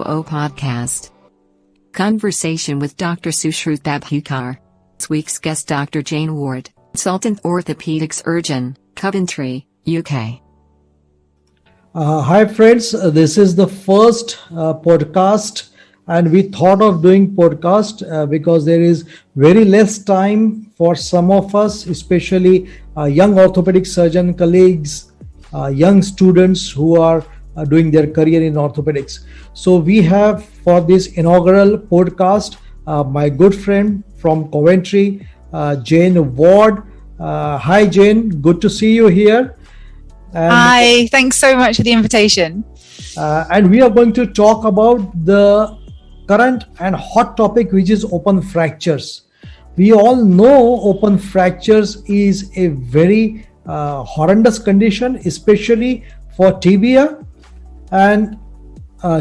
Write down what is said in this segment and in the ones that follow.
OO podcast. Conversation with Dr. Sushrut Babhulkar. This week's guest Dr. Jayne Ward, consultant orthopedic surgeon, Coventry, UK. Hi friends, this is the first podcast, and we thought of doing podcast because there is very less time for some of us, especially young orthopedic surgeon colleagues, young students who are doing their career in orthopedics. So we have for this inaugural podcast my good friend from Coventry, Jayne Ward. Hi Jayne, good to see you here. Hi, thanks so much for the invitation. And we are going to talk about the current and hot topic, which is open fractures. We all know open fractures is a very horrendous condition, especially for tibia. And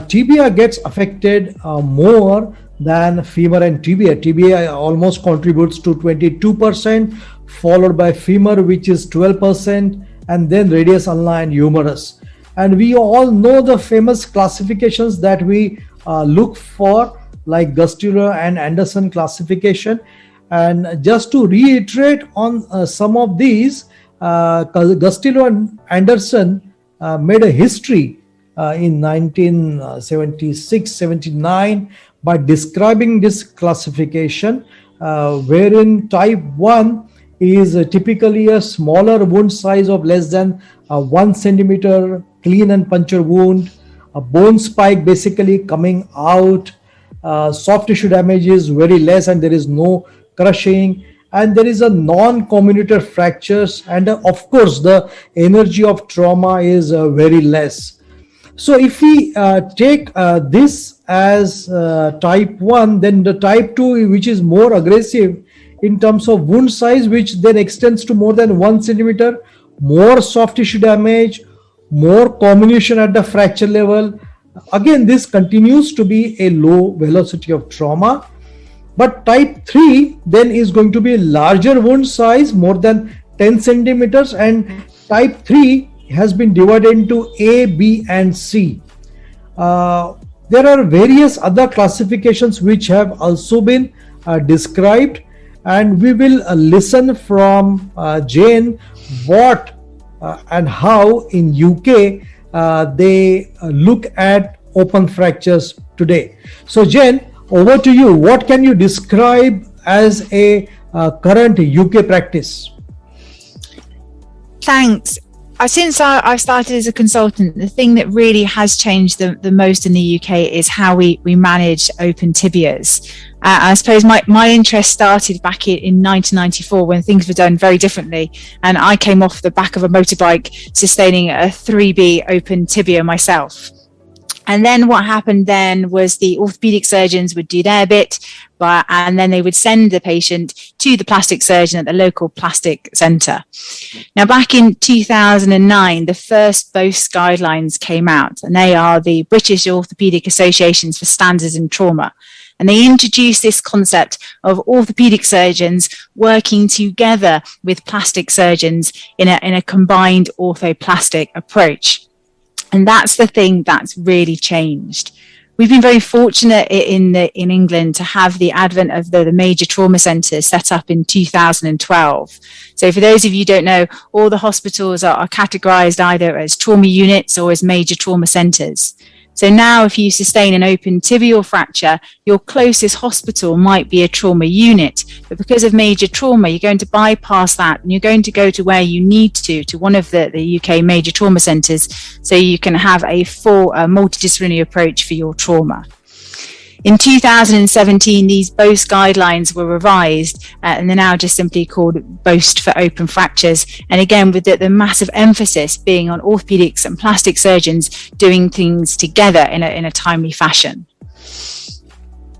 tibia gets affected more than femur and tibia. Tibia almost contributes to 22%, followed by femur, which is 12%, and then radius, ulna, and humerus. And we all know the famous classifications that we look for, like Gustello and Anderson classification. And just to reiterate on some of these, Gustello and Anderson made a history in 1976-79 by describing this classification, wherein type 1 is typically a smaller wound size of less than 1 centimeter, clean and puncture wound, a bone spike basically coming out, soft tissue damage is very less and there is no crushing, and there is a non-comminuted fractures, and of course the energy of trauma is very less. So if we take this as type 1, then the type 2, which is more aggressive in terms of wound size, which then extends to more than 1 centimeter, more soft tissue damage, more comminution at the fracture level. Again, this continues to be a low velocity of trauma. But type 3 then is going to be a larger wound size, more than 10 centimeters, and type 3 has been divided into A, B, and C. There are various other classifications which have also been described, and we will listen from Jayne what and how in UK they look at open fractures today. So Jayne, over to you. What can you describe as a current UK practice? Thanks. Since I started as a consultant, the thing that really has changed the most in the UK is how we manage open tibias. I suppose my interest started back in 1994 when things were done very differently, and I came off the back of a motorbike sustaining a 3B open tibia myself. And then what happened then was the orthopedic surgeons would do their bit, and then they would send the patient to the plastic surgeon at the local plastic centre. Now, back in 2009, the first BOST guidelines came out, and they are the British Orthopedic Associations for Standards in Trauma. And they introduced this concept of orthopedic surgeons working together with plastic surgeons in a combined orthoplastic approach. And that's the thing that's really changed. We've been very fortunate in England to have the advent of the major trauma centres set up in 2012. So for those of you who don't know, all the hospitals are categorised either as trauma units or as major trauma centres. So now if you sustain an open tibial fracture, your closest hospital might be a trauma unit. But because of major trauma, you're going to bypass that and you're going to go to where you need to one of the UK major trauma centres, so you can have a full multidisciplinary approach for your trauma. In 2017, these BOST guidelines were revised and they're now just simply called BOST for open fractures. And again, with the massive emphasis being on orthopedics and plastic surgeons doing things together in a timely fashion.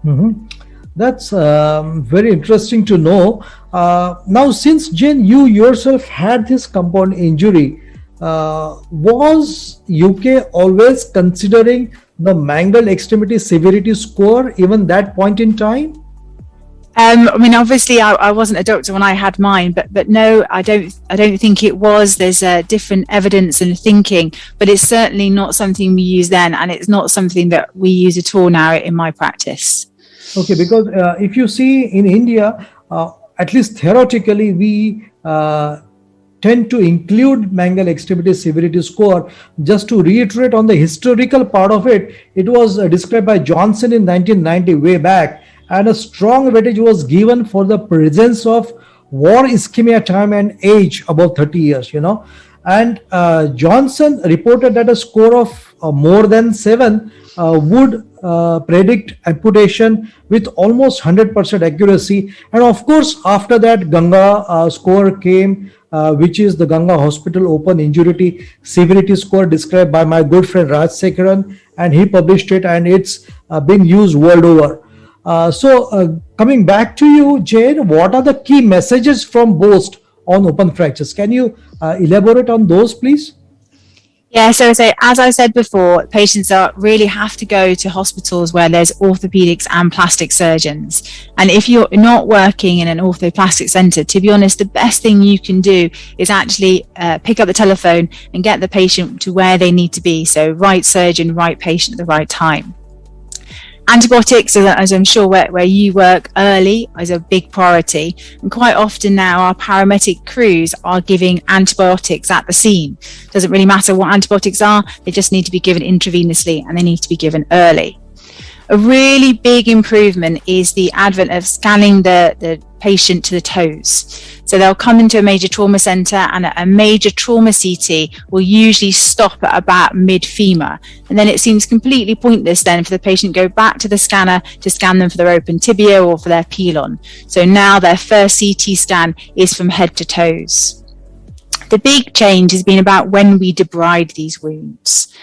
Mm-hmm. That's very interesting to know. Now, since Jayne, you yourself had this compound injury, was UK always considering the mangled extremity severity score even that point in time? I mean, obviously, I wasn't a doctor when I had mine, but no, I don't think it was. There's different evidence and thinking, but it's certainly not something we use then, and it's not something that we use at all now in my practice. Okay, because if you see in India, at least theoretically, we tend to include manual extremity severity score. Just to reiterate on the historical part of it, it was described by Johnson in 1990, way back, and a strong weightage was given for the presence of war ischemia time and age above 30 years, And Johnson reported that a score of more than 7 would predict amputation with almost 100% accuracy. And of course, after that, Ganga score came, which is the Ganga Hospital Open Injury Severity Score, described by my good friend Raj Sekharan, and he published it, and it's being used world over. So coming back to you, Jayne, what are the key messages from BOAST on open fractures? Can you elaborate on those, please? Yeah, so as I said before, patients really have to go to hospitals where there's orthopedics and plastic surgeons. And if you're not working in an orthoplastic centre, to be honest, the best thing you can do is actually pick up the telephone and get the patient to where they need to be. So right surgeon, right patient at the right time. Antibiotics, as I'm sure where you work, early is a big priority. And quite often now our paramedic crews are giving antibiotics at the scene. Doesn't really matter what antibiotics are, they just need to be given intravenously, and they need to be given early. A really big improvement is the advent of scanning the patient to the toes. So they'll come into a major trauma centre, and a major trauma CT will usually stop at about mid-femur. And then it seems completely pointless then for the patient to go back to the scanner to scan them for their open tibia or for their pilon. So now their first CT scan is from head to toes. The big change has been about when we debride these wounds.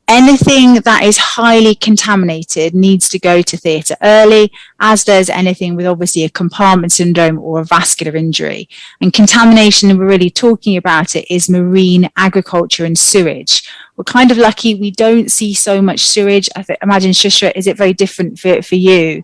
Anything that is highly contaminated needs to go to theatre early, as does anything with obviously a compartment syndrome or a vascular injury. And contamination, we're really talking about it, is marine, agriculture and sewage. We're kind of lucky we don't see so much sewage. I imagine, Sushrut, is it very different for you?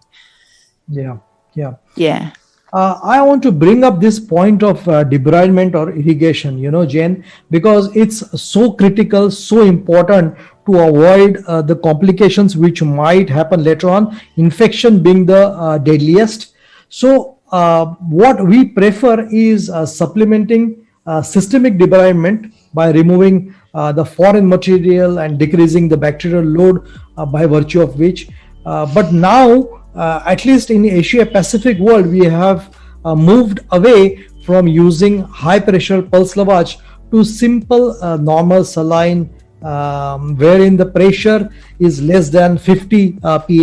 Yeah. I want to bring up this point of debridement or irrigation, Jayne, because it's so critical, so important to avoid the complications which might happen later on, infection being the deadliest. So what we prefer is supplementing systemic debridement by removing the foreign material and decreasing the bacterial load, by virtue of which. But now, at least in Asia Pacific world, we have moved away from using high pressure pulse lavage to simple normal saline, wherein the pressure is less than 50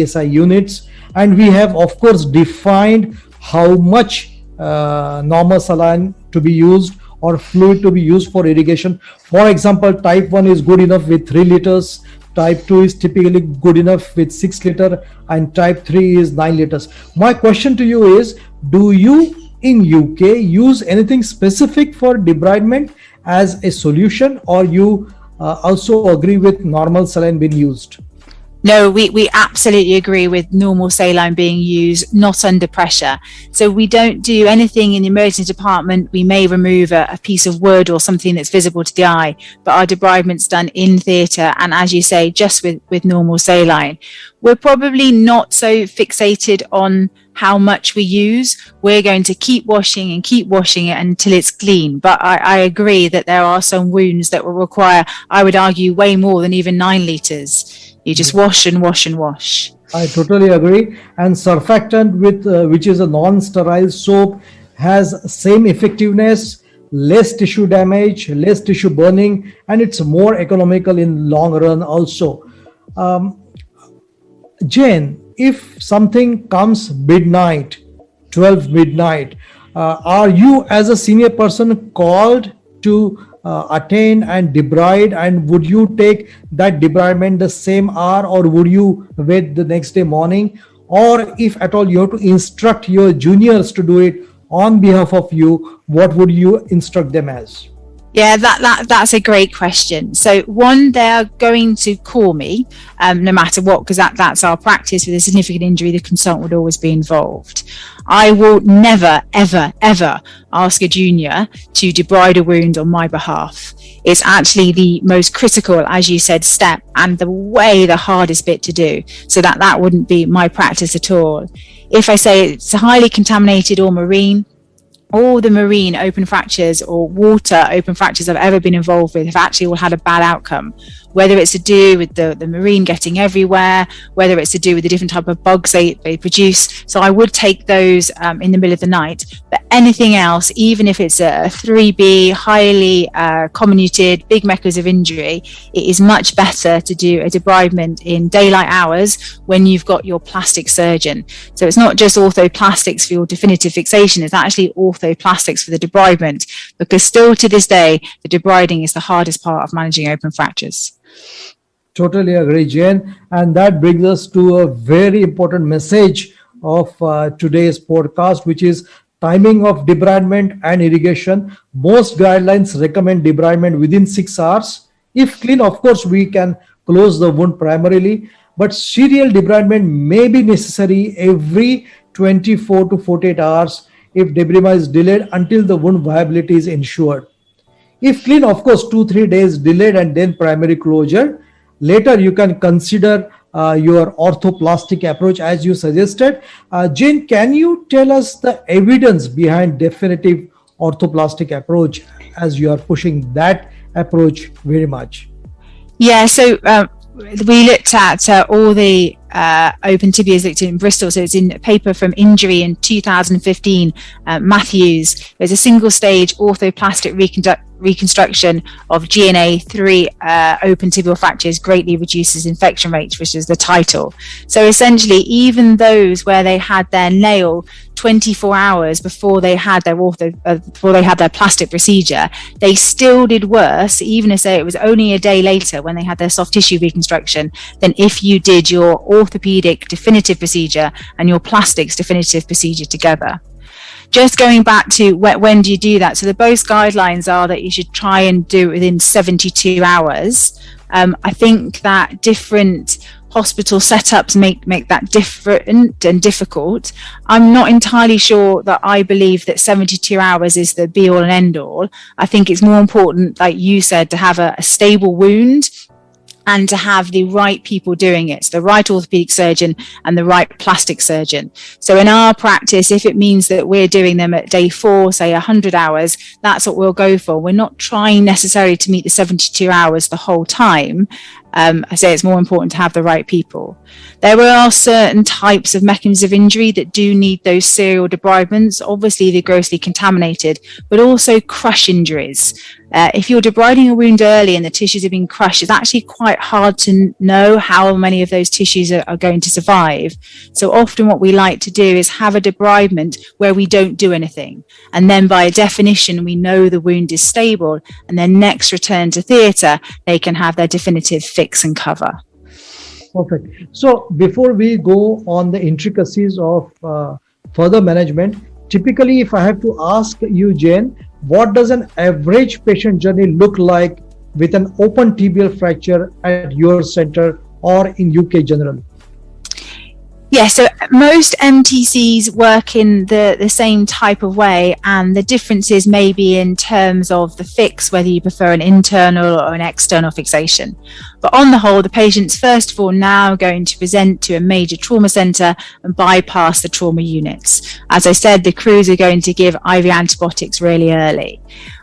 psi units, and we have of course defined how much normal saline to be used or fluid to be used for irrigation. For example, type 1 is good enough with 3 liters, type 2 is typically good enough with 6 liters, and type 3 is 9 liters. My question to you is, do you in UK use anything specific for debridement as a solution, or you also agree with normal saline being used? No, we absolutely agree with normal saline being used, not under pressure. So we don't do anything in the emergency department. We may remove a piece of wood or something that's visible to the eye, but our debridement's done in theatre, and as you say, just with normal saline. We're probably not so fixated on how much we use. We're going to keep washing it until it's clean. But I agree that there are some wounds that will require, I would argue, way more than even 9 litres. You just wash and wash and wash. I totally agree. And surfactant, with which is a non-sterile soap, has same effectiveness, less tissue damage, less tissue burning, and it's more economical in long run also. Jayne, if something comes midnight, 12 midnight, are you as a senior person called to attend and debride, and would you take that debridement the same hour, or would you wait the next day morning? Or if at all you have to instruct your juniors to do it on behalf of you, what would you instruct them as? Yeah, that's a great question. So one, they're going to call me no matter what, because that's our practice. With a significant injury, the consultant would always be involved. I will never, ever, ever ask a junior to debride a wound on my behalf. It's actually the most critical, as you said, step, and the hardest bit to do. So that wouldn't be my practice at all. If I say it's highly contaminated or marine, all the marine open fractures or water open fractures I've ever been involved with have actually all had a bad outcome, whether it's to do with the marine getting everywhere, whether it's to do with the different type of bugs they produce. So I would take those in the middle of the night. But anything else, even if it's a 3B, highly comminuted, big mechanism of injury, it is much better to do a debridement in daylight hours when you've got your plastic surgeon. So it's not just orthoplastics for your definitive fixation, it's actually orthoplastics for the debridement, because still to this day, the debriding is the hardest part of managing open fractures. Totally agree, Jayne. And that brings us to a very important message of today's podcast, which is timing of debridement and irrigation. Most guidelines recommend debridement within 6 hours. If clean, of course, we can close the wound primarily, but serial debridement may be necessary every 24 to 48 hours if debridement is delayed until the wound viability is ensured. If clean, of course, 2-3 days delayed and then primary closure. Later, you can consider your orthoplastic approach as you suggested. Jayne, can you tell us the evidence behind definitive orthoplastic approach, as you are pushing that approach very much? Yeah, so we looked at all the open tibias looked in Bristol. So it's in a paper from Injury in 2015, Matthews. There's a single stage orthoplastic reconstruction of GNA3 open tibial fractures greatly reduces infection rates, which is the title. So essentially, even those where they had their nail 24 hours before they had their plastic procedure, they still did worse, even if it was only a day later when they had their soft tissue reconstruction, than if you did your orthopedic definitive procedure and your plastics definitive procedure together. Just going back to when do you do that? So the both guidelines are that you should try and do it within 72 hours. I think that different hospital setups make that different and difficult. I'm not entirely sure that I believe that 72 hours is the be all and end all. I think it's more important, like you said, to have a stable wound and to have the right people doing it, so the right orthopedic surgeon and the right plastic surgeon. So in our practice, if it means that we're doing them at day 4, say 100 hours, that's what we'll go for. We're not trying necessarily to meet the 72 hours the whole time. I say it's more important to have the right people. There are certain types of mechanisms of injury that do need those serial debridements. Obviously, they're grossly contaminated, but also crush injuries. If you're debriding a wound early and the tissues have been crushed, it's actually quite hard to know how many of those tissues are going to survive. So often what we like to do is have a debridement where we don't do anything. And then by definition, we know the wound is stable. And then next return to theatre, they can have their definitive fix and cover. Perfect. So before we go on the intricacies of further management, typically if I have to ask you, Jayne, what does an average patient journey look like with an open tibial fracture at your center or in UK general? Yeah, so most MTCs work in the same type of way, and the differences may be in terms of the fix, whether you prefer an internal or an external fixation. But on the whole, the patient's first of all now going to present to a major trauma centre and bypass the trauma units. As I said, the crews are going to give IV antibiotics really early.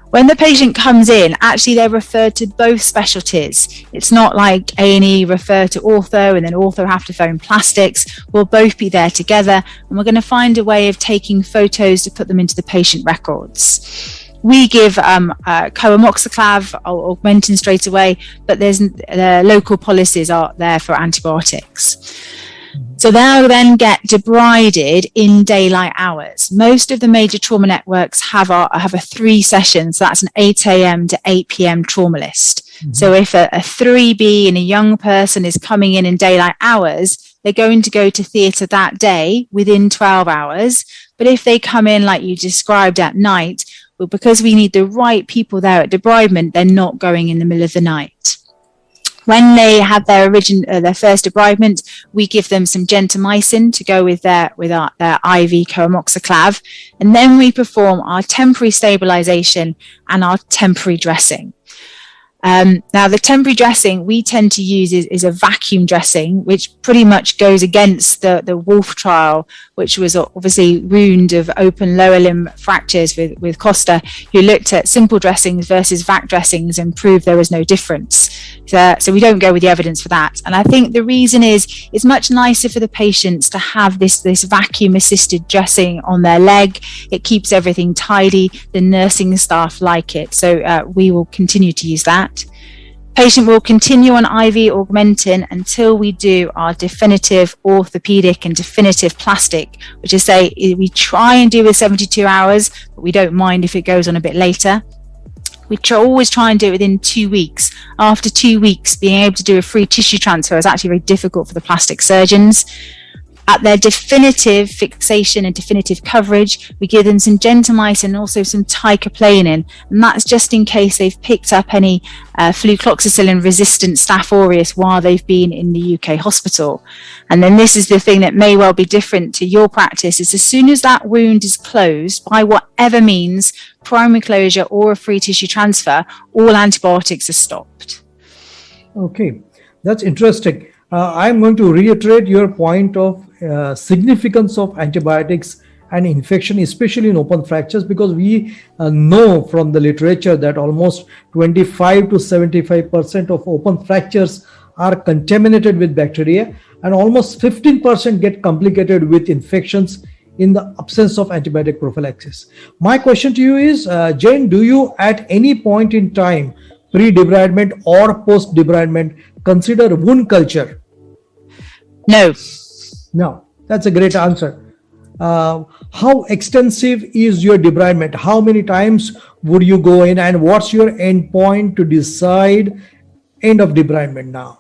When the patient comes in, actually they're referred to both specialties. It's not like A&E refer to ortho and then ortho have to phone plastics. We'll both be there together, and we're going to find a way of taking photos to put them into the patient records. We give coamoxiclav or augmentin straight away, but there's local policies are there for antibiotics. So they'll then get debrided in daylight hours. Most of the major trauma networks have a 3 sessions. So that's an 8 a.m. to 8 p.m. trauma list. Mm-hmm. So if a 3B and a young person is coming in daylight hours, they're going to go to theatre that day within 12 hours. But if they come in like you described at night, but because we need the right people there at debridement, they're not going in the middle of the night. When they have their first debridement, we give them some gentamicin to go with their IV coamoxiclav, and then we perform our temporary stabilization and our temporary dressing. Now, the temporary dressing we tend to use is a vacuum dressing, which pretty much goes against the Wolf trial, which was obviously wound of open lower limb fractures with Costa, who looked at simple dressings versus vac dressings and proved there was no difference. So we don't go with the evidence for that. And I think the reason is it's much nicer for the patients to have this vacuum assisted dressing on their leg. It keeps everything tidy. The nursing staff like it. So we will continue to use that. Patient will continue on IV augmentin until we do our definitive orthopedic and definitive plastic, which is we try and do with 72 hours, but we don't mind if it goes on a bit later. We always try and do it within 2 weeks. After 2 weeks, being able to do a free tissue transfer is actually very difficult for the plastic surgeons. At their definitive fixation and definitive coverage, we give them some gentamicin and also some ticaplanin, and that's just in case they've picked up any flucloxacillin resistant Staph aureus while they've been in the UK hospital. And then this is the thing that may well be different to your practice, is as soon as that wound is closed by whatever means, primary closure or a free tissue transfer, all antibiotics are stopped. Okay, that's interesting. I'm going to reiterate your point of significance of antibiotics and infection, especially in open fractures, because we know from the literature that almost 25 to 75% of open fractures are contaminated with bacteria, and almost 15% get complicated with infections in the absence of antibiotic prophylaxis. My question to you is, Jayne, do you at any point in time, pre-debridement or post-debridement, consider wound culture? No. No, that's a great answer. How extensive is your debridement? How many times would you go in, and what's your end point to decide end of debridement now?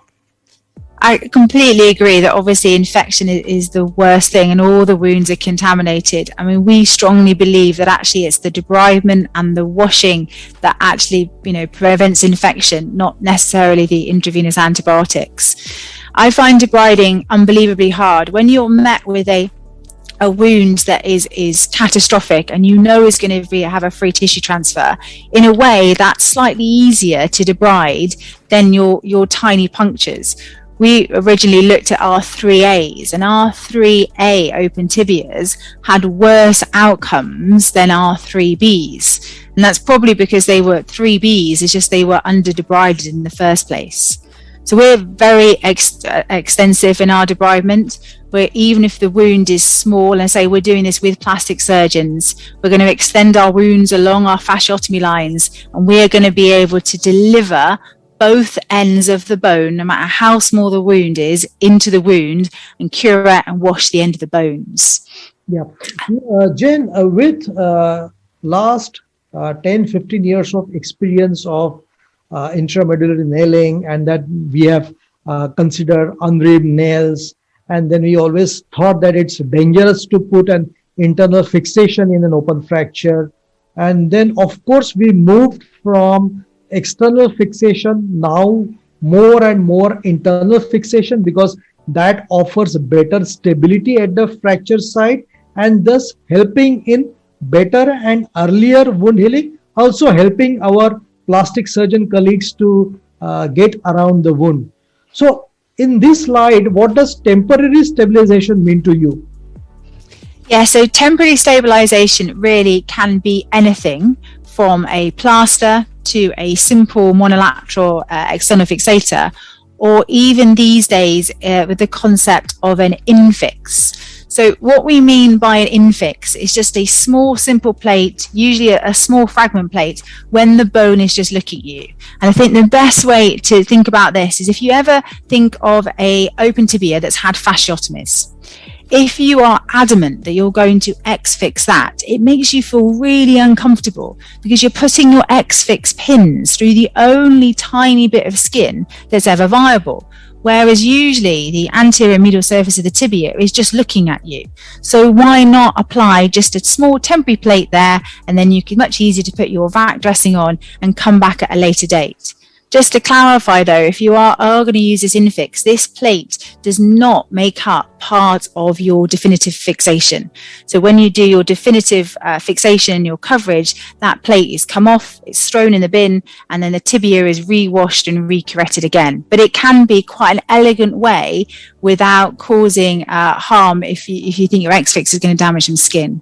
I completely agree that obviously infection is the worst thing and all the wounds are contaminated. I mean, we strongly believe that actually it's the debridement and the washing that actually, prevents infection, not necessarily the intravenous antibiotics. I find debriding unbelievably hard. When you're met with a wound that is catastrophic and is going to have a free tissue transfer, in a way that's slightly easier to debride than your tiny punctures. We originally looked at R3As, and R3A open tibias had worse outcomes than R3Bs. And that's probably because they were 3Bs, it's just they were under debrided in the first place. So we're very extensive in our debridement, where even if the wound is small, and say we're doing this with plastic surgeons, we're going to extend our wounds along our fasciotomy lines, and we are going to be able to deliver both ends of the bone, no matter how small the wound is, into the wound and cure it and wash the end of the bones. Yeah. Jayne, with last 10-15 years of experience of intramedullary nailing, and that we have considered unribbed nails, and then we always thought that it's dangerous to put an internal fixation in an open fracture. And then, of course, we moved from external fixation, now more and more internal fixation, because that offers better stability at the fracture site and thus helping in better and earlier wound healing, also helping our plastic surgeon colleagues to get around the wound. So in this slide, what does temporary stabilization mean to you? Yeah, so temporary stabilization really can be anything from a plaster to a simple monolateral external fixator, or even these days with the concept of an infix. So what we mean by an infix is just a small simple plate, usually a small fragment plate, when the bone is just looking at you. And I think the best way to think about this is if you ever think of a open tibia that's had fasciotomies. If you are adamant that you're going to X-fix that, it makes you feel really uncomfortable because you're putting your X-fix pins through the only tiny bit of skin that's ever viable. whereas usually the anterior medial surface of the tibia is just looking at you. So why not apply just a small temporary plate there, and then you can much easier to put your vac dressing on and come back at a later date. Just to clarify though, if you are going to use this infix, this plate does not make up part of your definitive fixation. So when you do your definitive fixation, your coverage, that plate is come off, it's thrown in the bin, and then the tibia is re-washed and re-corrected again. But it can be quite an elegant way without causing harm if you think your X-fix is going to damage some skin.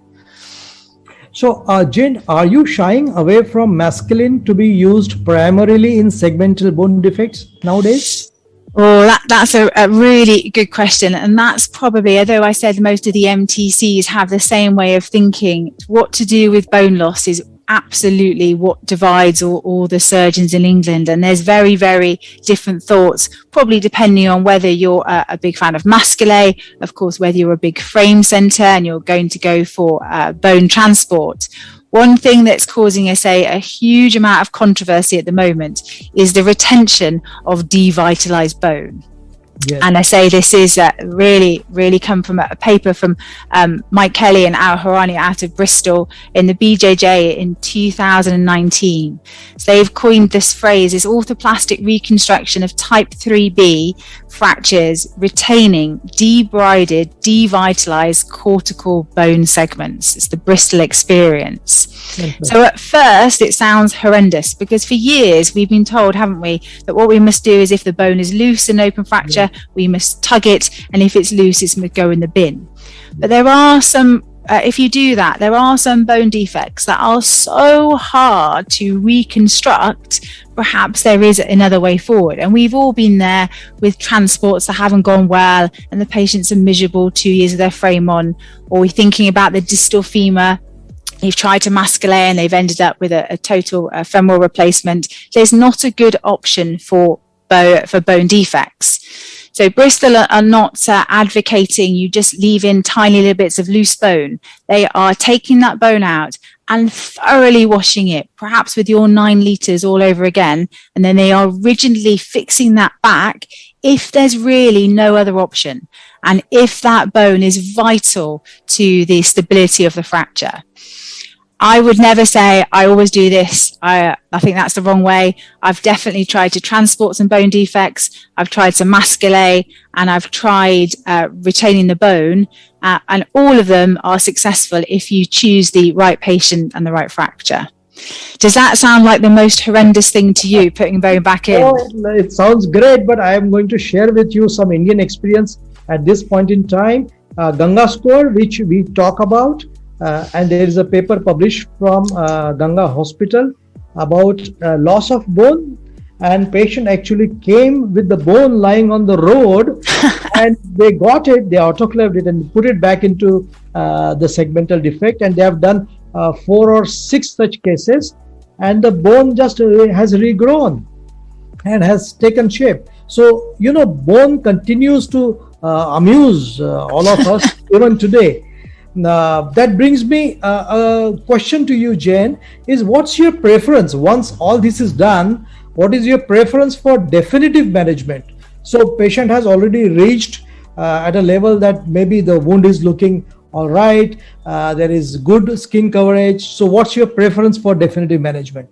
So, Jayne, are you shying away from masculine to be used primarily in segmental bone defects nowadays? Oh, that's a really good question. And that's probably, although I said most of the MTCs have the same way of thinking, what to do with bone loss is absolutely what divides all the surgeons in England. And there's very, very different thoughts, probably depending on whether you're a big fan of masculae, of course, whether you're a big frame center and you're going to go for bone transport. One thing that's causing, I say, a huge amount of controversy at the moment is the retention of devitalized bone. Yes. And I say this is really come from a paper from Mike Kelly and Al Harani out of Bristol in the BJJ in 2019. So they've coined this phrase, this orthoplastic reconstruction of type 3B fractures retaining debrided, devitalized cortical bone segments. It's the Bristol experience. Mm-hmm. So at first it sounds horrendous because for years we've been told, haven't we, that what we must do is if the bone is loose in open fracture, we must tug it, and if it's loose, it's must go in the bin. But there are some, if you do that, there are some bone defects that are so hard to reconstruct. Perhaps there is another way forward. And we've all been there with transports that haven't gone well, and the patients are miserable 2 years of their frame on, or we're thinking about the distal femur. You've tried to masculate and they've ended up with a total femoral replacement. There's not a good option for bone defects. So Bristol are not advocating you just leave in tiny little bits of loose bone. They are taking that bone out and thoroughly washing it, perhaps with your 9 litres all over again. And then they are rigidly fixing that back if there's really no other option. And if that bone is vital to the stability of the fracture. I would never say I always do this. I think that's the wrong way. I've definitely tried to transport some bone defects. I've tried to masculate, and I've tried retaining the bone. And all of them are successful if you choose the right patient and the right fracture. Does that sound like the most horrendous thing to you, putting bone back in? Oh, it sounds great, but I am going to share with you some Indian experience at this point in time. Ganga score, which we talk about. And there is a paper published from Ganga Hospital about loss of bone, and patient actually came with the bone lying on the road and they got it, they autoclaved it and put it back into the segmental defect, and they have done 4 or 6 such cases, and the bone just has regrown and has taken shape. So, bone continues to amuse all of us even today. That brings me a question to you, Jayne, is what's your preference once all this is done? What is your preference for definitive management? So patient has already reached at a level that maybe the wound is looking all right, there is good skin coverage. So what's your preference for definitive management?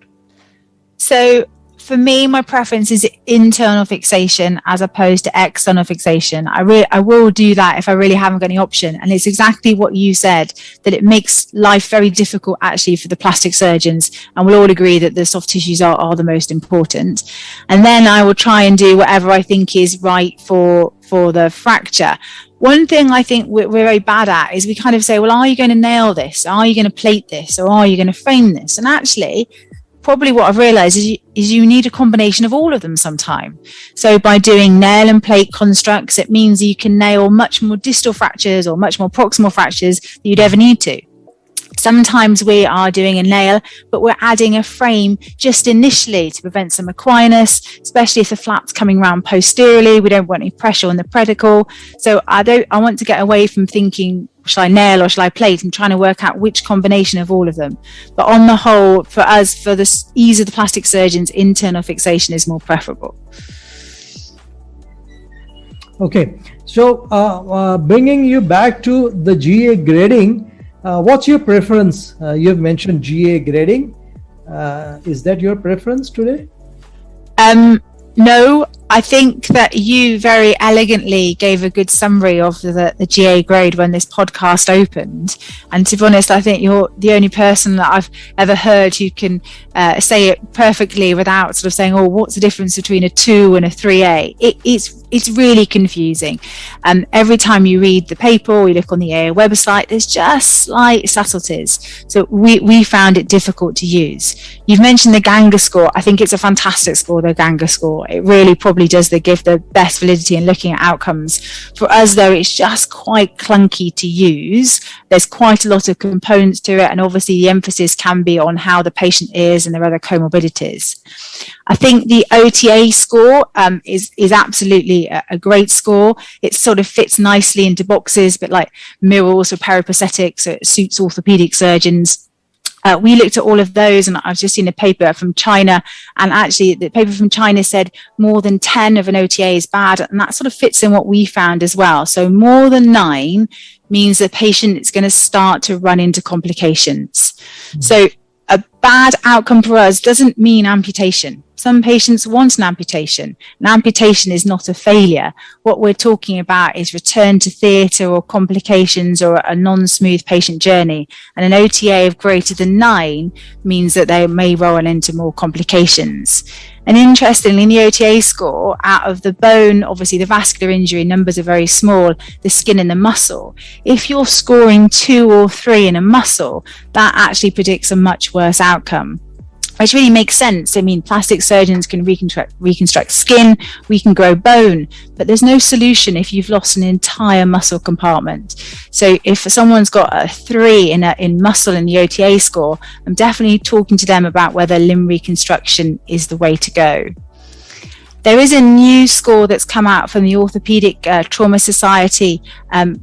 So for me, my preference is internal fixation as opposed to external fixation. I will do that if I really haven't got any option. And it's exactly what you said, that it makes life very difficult actually for the plastic surgeons. And we'll all agree that the soft tissues are the most important. And then I will try and do whatever I think is right for the fracture. One thing I think we're very bad at is we kind of say, well, are you going to nail this? Are you going to plate this? Or are you going to frame this? And actually, probably what I've realized is you need a combination of all of them sometime. So by doing nail and plate constructs, it means you can nail much more distal fractures or much more proximal fractures than you'd ever need to. Sometimes we are doing a nail, but we're adding a frame just initially to prevent some equinus, especially if the flap's coming around posteriorly. We don't want any pressure on the pedicle. So I want to get away from thinking, shall I nail or shall I plate, and trying to work out which combination of all of them. But on the whole, for us, for the ease of the plastic surgeons, internal fixation is more preferable. Okay, so bringing you back to the GA grading, what's your preference? You've mentioned GA grading. Is that your preference today? No, I think that you very elegantly gave a good summary of the GA grade when this podcast opened. And to be honest, I think you're the only person that I've ever heard who can say it perfectly without sort of saying, oh, what's the difference between a 2 and a 3A? It's really confusing. Every time you read the paper or you look on the AA website, there's just slight subtleties. So we found it difficult to use. You've mentioned the Ganga score. I think it's a fantastic score, the Ganga score. It really probably does give the best validity in looking at outcomes. For us, though, it's just quite clunky to use. There's quite a lot of components to it, and obviously the emphasis can be on how the patient is and their other comorbidities. I think the OTA score is absolutely a great score. It sort of fits nicely into boxes, but like mirrors or periprosthetics, so it suits orthopedic surgeons. We looked at all of those, and I've just seen a paper from China, and actually the paper from China said more than 10 of an OTA is bad, and that sort of fits in what we found as well. So more than 9 means the patient is going to start to run into complications. So a bad outcome for us doesn't mean amputation. Some patients want an amputation. An amputation is not a failure. What we're talking about is return to theatre or complications or a non-smooth patient journey. And an OTA of greater than 9 means that they may roll into more complications. And interestingly, in the OTA score, out of the bone, obviously the vascular injury numbers are very small, the skin and the muscle. If you're scoring 2 or 3 in a muscle, that actually predicts a much worse outcome. Which really makes sense. I mean, plastic surgeons can reconstruct skin, we can grow bone, but there's no solution if you've lost an entire muscle compartment. So if someone's got a 3 in muscle in the OTA score, I'm definitely talking to them about whether limb reconstruction is the way to go. There is a new score that's come out from the Orthopedic Trauma Society,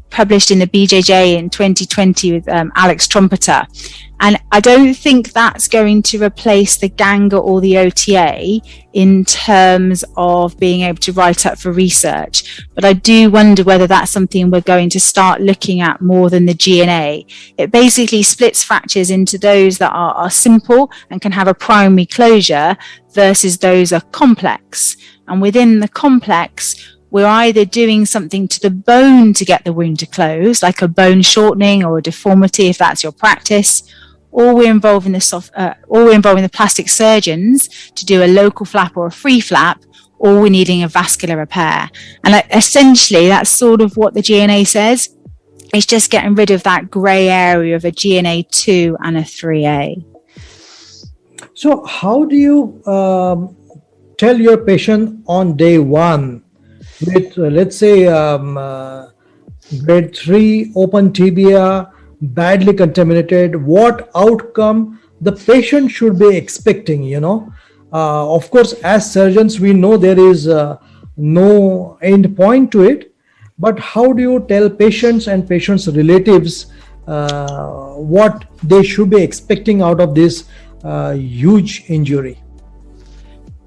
published in the BJJ in 2020 with Alex Trumpeter. And I don't think that's going to replace the Ganga or the OTA in terms of being able to write up for research. But I do wonder whether that's something we're going to start looking at more than the GNA. It basically splits fractures into those that are simple and can have a primary closure versus those that are complex. And within the complex, we're either doing something to the bone to get the wound to close, like a bone shortening or a deformity, if that's your practice, or we're involving the plastic surgeons to do a local flap or a free flap, or we're needing a vascular repair. And essentially, that's sort of what the GNA says. It's just getting rid of that grey area of a GNA 2 and a 3A. So how do you tell your patient on day 1 with, let's say, grade 3 open tibia, badly contaminated, what outcome the patient should be expecting, Of course, as surgeons, we know there is no end point to it, but how do you tell patients and patients' relatives what they should be expecting out of this huge injury?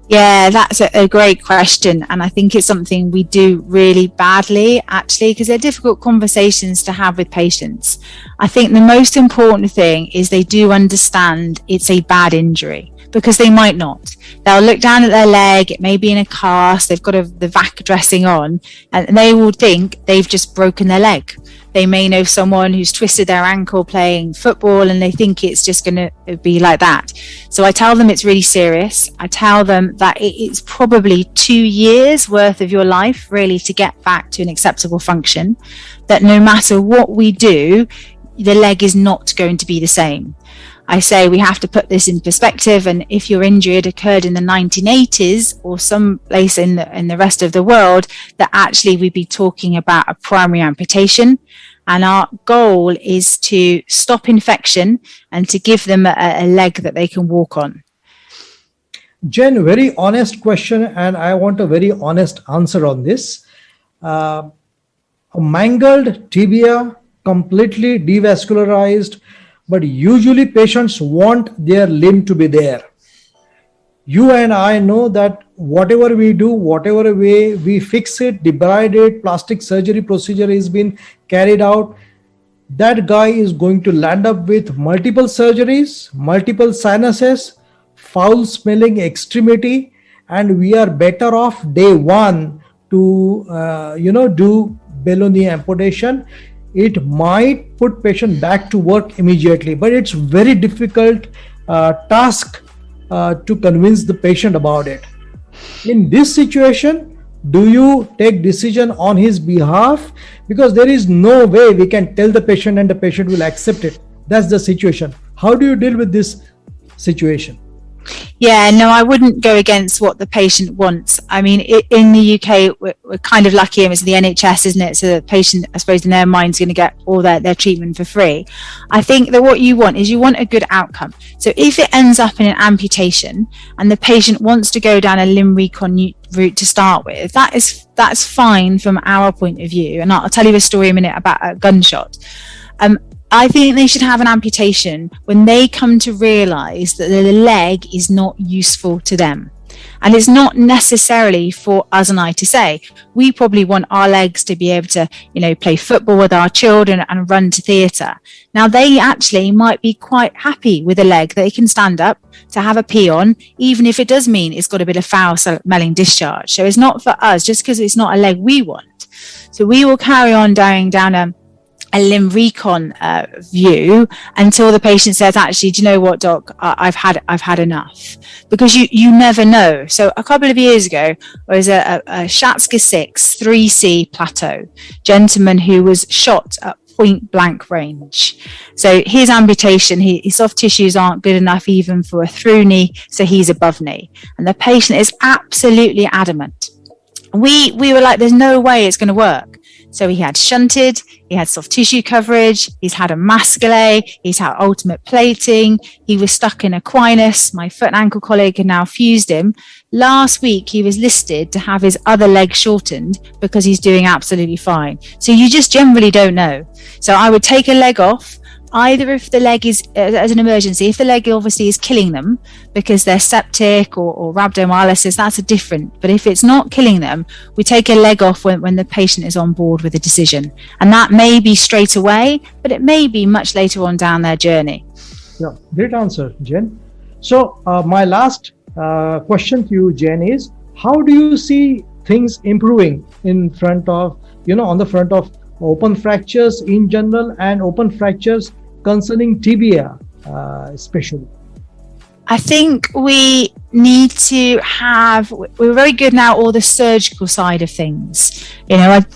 Yeah, that's a great question. And I think it's something we do really badly, actually, because they're difficult conversations to have with patients. I think the most important thing is they do understand it's a bad injury, because they might not. They'll look down at their leg, it may be in a cast, they've got the VAC dressing on, and they will think they've just broken their leg. They may know someone who's twisted their ankle playing football, and they think it's just going to be like that. So I tell them it's really serious. I tell them that it's probably 2 years worth of your life really to get back to an acceptable function, that no matter what we do, the leg is not going to be the same. I say we have to put this in perspective, and if your injury had occurred in the 1980s or some place in the rest of the world, that actually we'd be talking about a primary amputation. And our goal is to stop infection and to give them a leg that they can walk on. Jayne, very honest question, and I want a very honest answer on this. A mangled tibia, completely devascularized, but usually patients want their limb to be there. You and I know that whatever we do, whatever way we fix it, debride it, plastic surgery procedure is being carried out, that guy is going to land up with multiple surgeries, multiple sinuses, foul smelling extremity, and we are better off day one to do balloon amputation. It might put patient back to work immediately, but it's very difficult task to convince the patient about it. In this situation, do you take decision on his behalf? Because there is no way we can tell the patient and the patient will accept it. That's the situation. How do you deal with this situation? Yeah, no, I wouldn't go against what the patient wants. I mean, in the UK, we're kind of lucky. It's the NHS, isn't it? So the patient, I suppose, in their mind is going to get all their treatment for free. I think that what you want is you want a good outcome. So if it ends up in an amputation and the patient wants to go down a limb recon route to start with, that's fine from our point of view. And I'll tell you a story in a minute about a gunshot. I think they should have an amputation when they come to realize that the leg is not useful to them. And it's not necessarily for us and I to say. We probably want our legs to be able to, play football with our children and run to theatre. Now, they actually might be quite happy with a leg that they can stand up to have a pee on, even if it does mean it's got a bit of foul smelling discharge. So it's not for us just because it's not a leg we want. So we will carry on down a limb recon view until the patient says, actually, do you know what, doc, I've had enough, because you never know. So a couple of years ago, there was a Shatska 6 3C plateau gentleman who was shot at point blank range. So his amputation, his soft tissues aren't good enough even for a through knee, so he's above knee, and the patient is absolutely adamant. We were like, there's no way it's going to work. So he had shunted, he had soft tissue coverage, he's had a mascule, he's had ultimate plating, he was stuck in Aquinas. My foot and ankle colleague had now fused him. Last week, he was listed to have his other leg shortened because he's doing absolutely fine. So you just generally don't know. So I would take a leg off, either if the leg is, as an emergency, if the leg obviously is killing them because they're septic or rhabdomyolysis, that's a different. But if it's not killing them, we take a leg off when the patient is on board with a decision. And that may be straight away, but it may be much later on down their journey. Yeah, great answer, Jayne. So my last question to you, Jayne, is how do you see things improving in front of, on the front of open fractures in general and open fractures concerning tibia especially? I think we need to we're very good now, all the surgical side of things.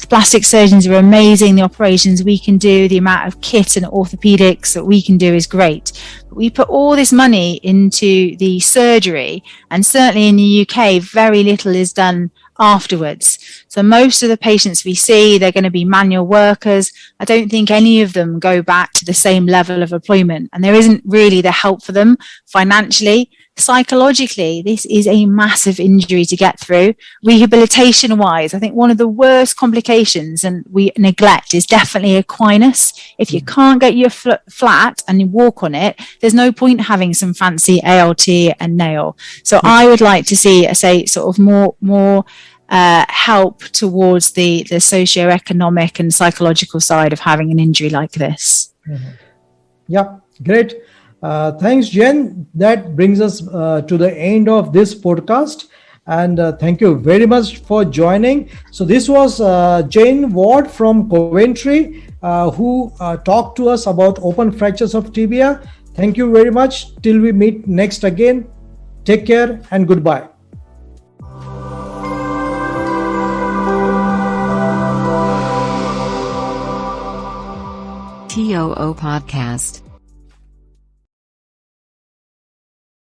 Plastic surgeons are amazing. The operations we can do, the amount of kit and orthopedics that we can do is great. But we put all this money into the surgery, and certainly in the UK, very little is done afterwards. So most of the patients we see, they're going to be manual workers. I don't think any of them go back to the same level of employment, and there isn't really the help for them financially. Psychologically, this is a massive injury to get through. Rehabilitation wise, I think one of the worst complications and we neglect is definitely Aquinas. If you can't get your foot flat and you walk on it, there's no point having some fancy ALT and nail. So I would like to see, sort of more help towards the socioeconomic and psychological side of having an injury like this. Mm-hmm. Yeah, great. Thanks, Jayne. That brings us to the end of this podcast. And thank you very much for joining. So this was Jayne Ward from Coventry, who talked to us about open fractures of tibia. Thank you very much. Till we meet next again. Take care and goodbye. TOO Podcast.